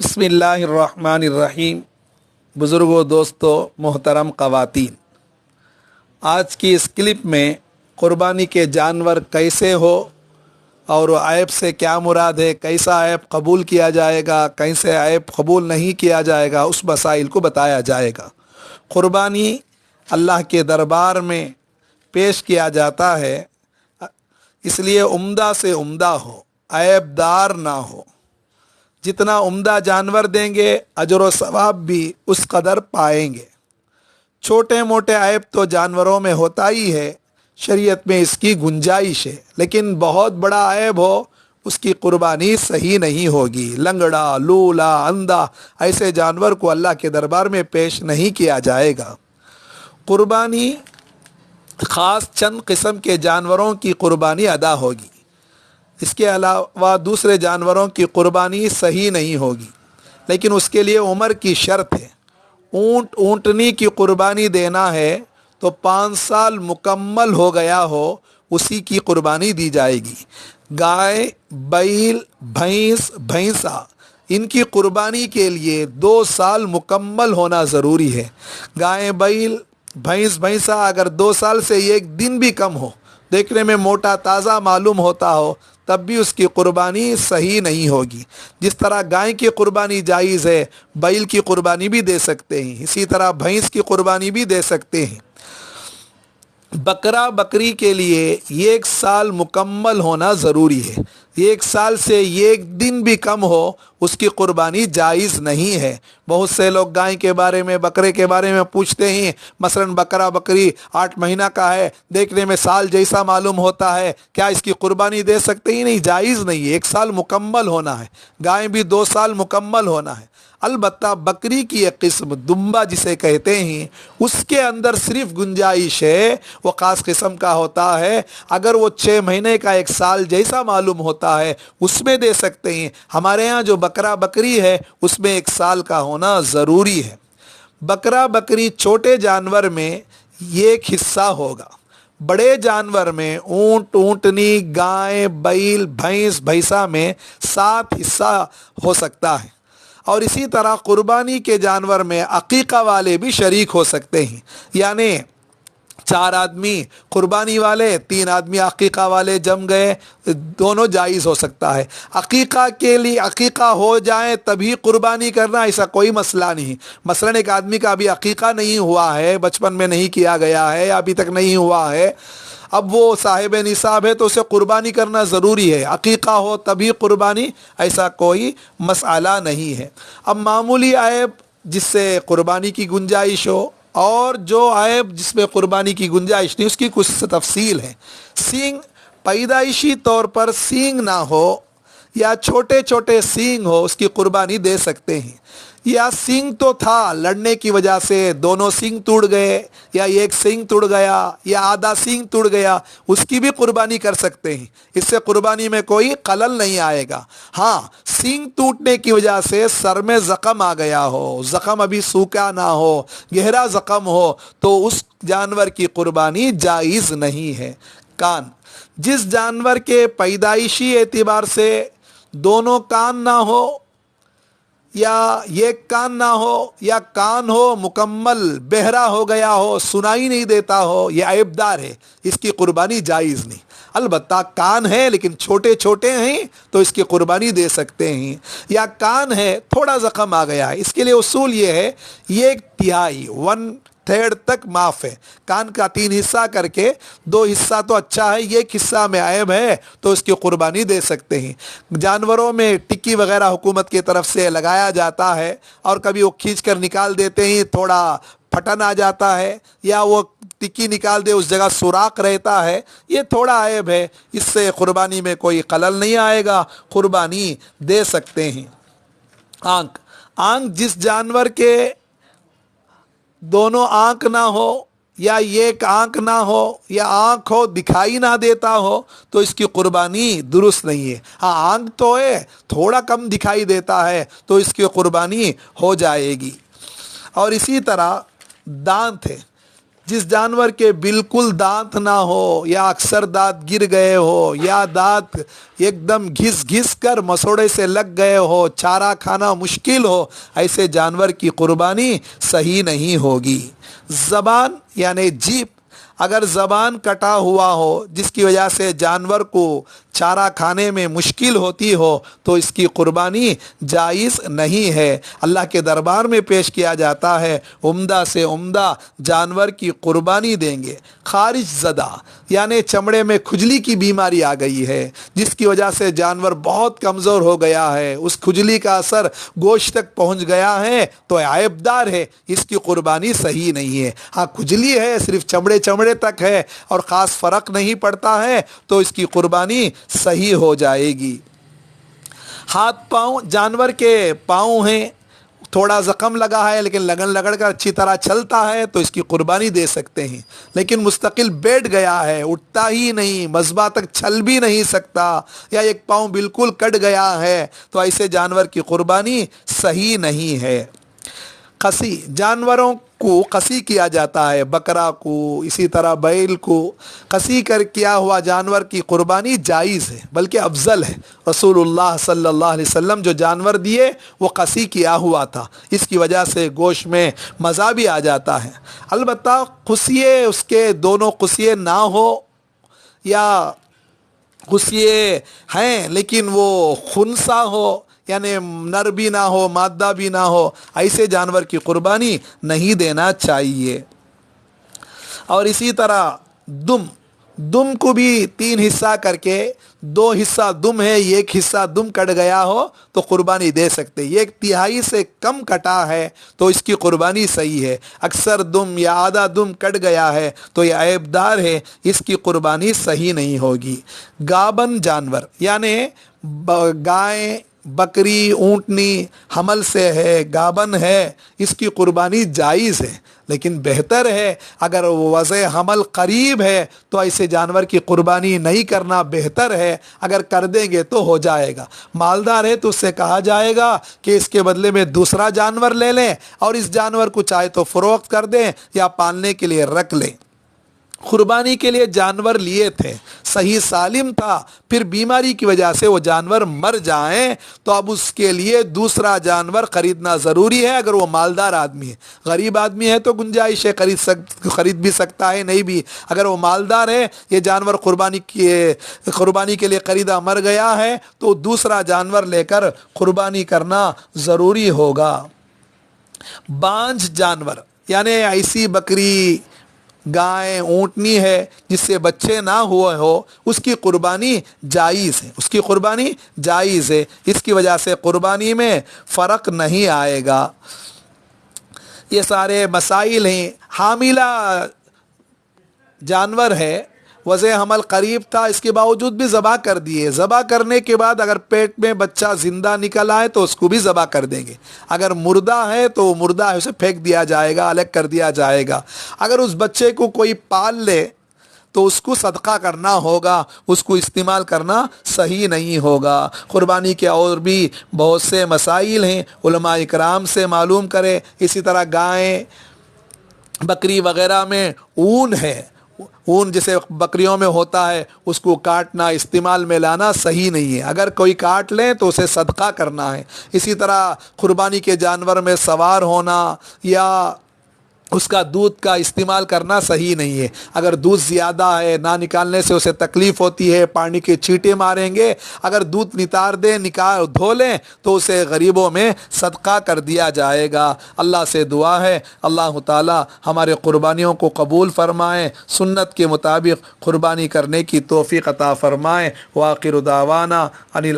बिस्मिल्लाहिर्रहमानिर्रहीम। बुज़ुर्गों, दोस्तों, मोहतरम ख़वातीन, आज की इस क्लिप में क़ुरबानी के जानवर कैसे हो और ऐप से क्या मुराद है, कैसा ऐप कबूल किया जाएगा, कैसे ऐप कबूल नहीं किया जाएगा, उस मसाइल को बताया जाएगा। क़ुरबानी अल्लाह के दरबार में पेश किया जाता है, इसलिए उम्दा से उम्दा हो, ऐबदार ना हो। जितना उम्दा जानवर देंगे अजर व सवाब भी उस कदर पाएंगे। छोटे मोटे ऐब तो जानवरों में होता ही है, शरीयत में इसकी गुंजाइश है, लेकिन बहुत बड़ा ऐब हो उसकी कुर्बानी सही नहीं होगी। लंगड़ा, लूला, अंधा ऐसे जानवर को अल्लाह के दरबार में पेश नहीं किया जाएगा। कुर्बानी ख़ास चंद किस्म के जानवरों की कुर्बानी अदा होगी, इसके अलावा दूसरे जानवरों की कुर्बानी सही नहीं होगी। लेकिन उसके लिए उम्र की शर्त है। ऊँट ऊँटनी की कुर्बानी देना है तो 5 साल मुकम्मल हो गया हो, उसी की कुर्बानी दी जाएगी। गाय, बैल, भैंस, भैंसा इनकी कुर्बानी के लिए 2 साल मुकम्मल होना ज़रूरी है। गाय, बैल, भैंस, भैंसा अगर 2 साल से एक दिन भी कम हो, देखने में मोटा ताज़ा मालूम होता हो, तब भी उसकी कुर्बानी सही नहीं होगी। जिस तरह गाय की कुर्बानी जायज़ है, बैल की कुर्बानी भी दे सकते हैं, इसी तरह भैंस की कुर्बानी भी दे सकते हैं। बकरा बकरी के लिए 1 साल मुकम्मल होना ज़रूरी है। 1 साल से 1 दिन भी कम हो, उसकी कुर्बानी जायज़ नहीं है। बहुत से लोग गाय के बारे में, बकरे के बारे में पूछते हैं, मसलन बकरा बकरी 8 महीना का है, देखने में साल जैसा मालूम होता है, क्या इसकी कुर्बानी दे सकते ही? नहीं, जायज़ नहीं है। 1 साल मुकम्मल होना है। गाय भी 2 साल मुकम्मल होना है। अलबत्ता बकरी की एक किस्म दुम्बा जिसे कहते हैं, उसके अंदर सिर्फ गुंजाइश है, वो ख़ास किस्म का होता है। अगर वो 6 महीने का 1 साल जैसा मालूम होता है, उसमें दे सकते हैं। हमारे यहाँ जो बकरा बकरी है उसमें 1 साल का होना ज़रूरी है। बकरा बकरी छोटे जानवर में 1 हिस्सा होगा, बड़े जानवर में ऊँट ऊँटनी, गाय, बैल, भैंस, भैंसा में 7 हिस्सा हो सकता है। और इसी तरह कुर्बानी के जानवर में अकीक़ा वाले भी शरीक हो सकते हैं, यानी 4 आदमी कुर्बानी वाले, 3 आदमी अकीक़ा वाले जम गए, दोनों जायज़ हो सकता है। अकीक़ा के लिए अकीक़ा हो जाए तभी कुर्बानी करना, ऐसा कोई मसला नहीं। मसलन एक आदमी का अभी अकीक़ा नहीं हुआ है, बचपन में नहीं किया गया है, अभी तक नहीं हुआ है, अब वो साहिब निसाब है तो उसे कुर्बानी करना ज़रूरी है। अकीक़ा हो तभी कुर्बानी, ऐसा कोई मसला नहीं है। अब मामूली ऐब जिससे कुर्बानी की गुंजाइश हो और जो ऐब जिसमें कुर्बानी की गुंजाइश नहीं, उसकी कुछ तफसील है। सींग, पैदाइशी तौर पर सींग ना हो या छोटे छोटे सींग हो, उसकी कुर्बानी दे सकते हैं। या सींग तो था, लड़ने की वजह से दोनों सींग टूट गए, या एक सींग टूट गया, या आधा सींग टूट गया, उसकी भी कुर्बानी कर सकते हैं। इससे कुर्बानी में कोई खलल नहीं आएगा। हाँ, सींग टूटने की वजह से सर में ज़ख़म आ गया हो, ज़ख़म अभी सूखा ना हो, गहरा ज़ख़म हो, तो उस जानवर की कुर्बानी जायज़ नहीं है। कान, जिस जानवर के पैदाइशी एतबार से दोनों कान ना हो, या ये कान ना हो, या कान हो मुकम्मल बहरा हो गया हो, सुनाई नहीं देता हो, ये ऐबदार है, इसकी कुर्बानी जायज़ नहीं। अलबत्ता कान है लेकिन छोटे छोटे हैं तो इसकी कुर्बानी दे सकते हैं। या कान है, थोड़ा ज़ख़म आ गया है, इसके लिए उसूल ये है, ये 1/3 1/3 तक माफ़ है। कान का 3 हिस्सा करके 2 हिस्सा तो अच्छा है, 1 हिस्सा में ऐब है तो इसकी कुर्बानी दे सकते हैं। जानवरों में टिक्की वगैरह हुकूमत की तरफ से लगाया जाता है और कभी वो खींच कर निकाल देते हैं, थोड़ा फटन आ जाता है, या वो टिक्की निकाल दे उस जगह सुराख रहता है, ये थोड़ा ऐब है, इससे कुर्बानी में कोई खलल नहीं आएगा, कुर्बानी दे सकते हैं। आँख, आँख जिस जानवर के दोनों आँख ना हो, या एक आँख ना हो, या आँख हो दिखाई ना देता हो, तो इसकी कुर्बानी दुरुस्त नहीं है। हाँ, आँख तो है, थोड़ा कम दिखाई देता है तो इसकी कुर्बानी हो जाएगी। और इसी तरह दांत है, جس جانور کے بالکل دانت نہ ہو یا اکثر دانت گر گئے ہو یا دانت ایک دم گھس گھس کر مسوڑے سے لگ گئے ہو، چارہ کھانا مشکل ہو، ایسے جانور کی قربانی صحیح نہیں ہوگی۔ زبان یعنی جیب، اگر زبان کٹا ہوا ہو جس کی وجہ سے جانور کو چارہ کھانے میں مشکل ہوتی ہو تو اس کی قربانی جائز نہیں ہے۔ اللہ کے دربار میں پیش کیا جاتا ہے، عمدہ سے عمدہ جانور کی قربانی دیں گے۔ خارج زدہ یعنی چمڑے میں کھجلی کی بیماری آ گئی ہے جس کی وجہ سے جانور بہت کمزور ہو گیا ہے، اس کھجلی کا اثر گوشت تک پہنچ گیا ہے تو عیب دار ہے، اس کی قربانی صحیح نہیں ہے۔ ہاں کھجلی ہے، صرف چمڑے تک ہے اور خاص فرق نہیں پڑتا ہے تو اس کی قربانی صحیح ہو جائے گی۔ ہاتھ پاؤں، جانور کے پاؤں ہیں، تھوڑا زخم لگا ہے لیکن لگڑ کر اچھی طرح چلتا ہے تو اس کی قربانی دے سکتے ہیں، لیکن مستقل بیٹھ گیا ہے، اٹھتا ہی نہیں، مذبح تک چل بھی نہیں سکتا، یا ایک پاؤں بالکل کٹ گیا ہے تو ایسے جانور کی قربانی صحیح نہیں ہے۔ قصی، جانوروں کو قصی کیا جاتا ہے، بکرا کو، اسی طرح بیل کو قصی کر کیا ہوا جانور کی قربانی جائز ہے، بلکہ افضل ہے۔ رسول اللہ صلی اللہ علیہ وسلم جو جانور دیے وہ قصی کیا ہوا تھا، اس کی وجہ سے گوشت میں مزہ بھی آ جاتا ہے۔ البتہ قصیے، اس کے دونوں قصیے نہ ہو یا قصیے ہیں لیکن وہ خنثی ہو، یعنی نر بھی نہ ہو مادہ بھی نہ ہو، ایسے جانور کی قربانی نہیں دینا چاہیے۔ اور اسی طرح دم کو بھی 3 حصہ کر کے 2 حصہ دم ہے، 1 حصہ دم کٹ گیا ہو تو قربانی دے سکتے، 1/3 سے کم کٹا ہے تو اس کی قربانی صحیح ہے۔ اکثر دم یا آدھا دم کٹ گیا ہے تو یہ عیب دار ہے، اس کی قربانی صحیح نہیں ہوگی۔ گابن جانور یعنی گائے، بکری، اونٹنی حمل سے ہے، گابن ہے، اس کی قربانی جائز ہے، لیکن بہتر ہے اگر وضع حمل قریب ہے تو ایسے جانور کی قربانی نہیں کرنا بہتر ہے، اگر کر دیں گے تو ہو جائے گا۔ مالدار ہے تو اس سے کہا جائے گا کہ اس کے بدلے میں دوسرا جانور لے لیں اور اس جانور کو چاہے تو فروخت کر دیں یا پالنے کے لیے رکھ لیں۔ قربانی کے لیے جانور لیے تھے، صحیح سالم تھا، پھر بیماری کی وجہ سے وہ جانور مر جائیں تو اب اس کے لیے دوسرا جانور خریدنا ضروری ہے اگر وہ مالدار آدمی ہے۔ غریب آدمی ہے تو گنجائش ہے، خرید بھی سکتا ہے، نہیں بھی۔ اگر وہ مالدار ہے، یہ جانور قربانی کے لیے خریدا مر گیا ہے تو دوسرا جانور لے کر قربانی کرنا ضروری ہوگا۔ بانجھ جانور یعنی ایسی بکری، گائے، اونٹنی ہے جس سے بچے نہ ہوئے ہو، اس کی قربانی جائز ہے، اس کی قربانی جائز ہے، اس کی وجہ سے قربانی میں فرق نہیں آئے گا۔ یہ سارے مسائل ہیں۔ حاملہ جانور ہے، وضع حمل قریب تھا، اس کے باوجود بھی ذبح کر دیے، ذبح کرنے کے بعد اگر پیٹ میں بچہ زندہ نکل آئے تو اس کو بھی ذبح کر دیں گے۔ اگر مردہ ہے تو مردہ ہے، اسے پھینک دیا جائے گا، الگ کر دیا جائے گا۔ اگر اس بچے کو کوئی پال لے تو اس کو صدقہ کرنا ہوگا، اس کو استعمال کرنا صحیح نہیں ہوگا۔ قربانی کے اور بھی بہت سے مسائل ہیں، علماء اکرام سے معلوم کرے۔ اسی طرح گائے، بکری وغیرہ میں اون ہے، اون جسے بکریوں میں ہوتا ہے، اس کو کاٹنا، استعمال میں لانا صحیح نہیں ہے۔ اگر کوئی کاٹ لیں تو اسے صدقہ کرنا ہے۔ اسی طرح قربانی کے جانور میں سوار ہونا یا اس کا دودھ کا استعمال کرنا صحیح نہیں ہے۔ اگر دودھ زیادہ ہے، نہ نکالنے سے اسے تکلیف ہوتی ہے، پانی کے چیٹے ماریں گے، اگر دودھ نتار دیں، دھو لیں تو اسے غریبوں میں صدقہ کر دیا جائے گا۔ اللہ سے دعا ہے اللہ تعالی ہمارے قربانیوں کو قبول فرمائیں، سنت کے مطابق قربانی کرنے کی توفیق عطا فرمائیں۔ وآخر دعوانا ان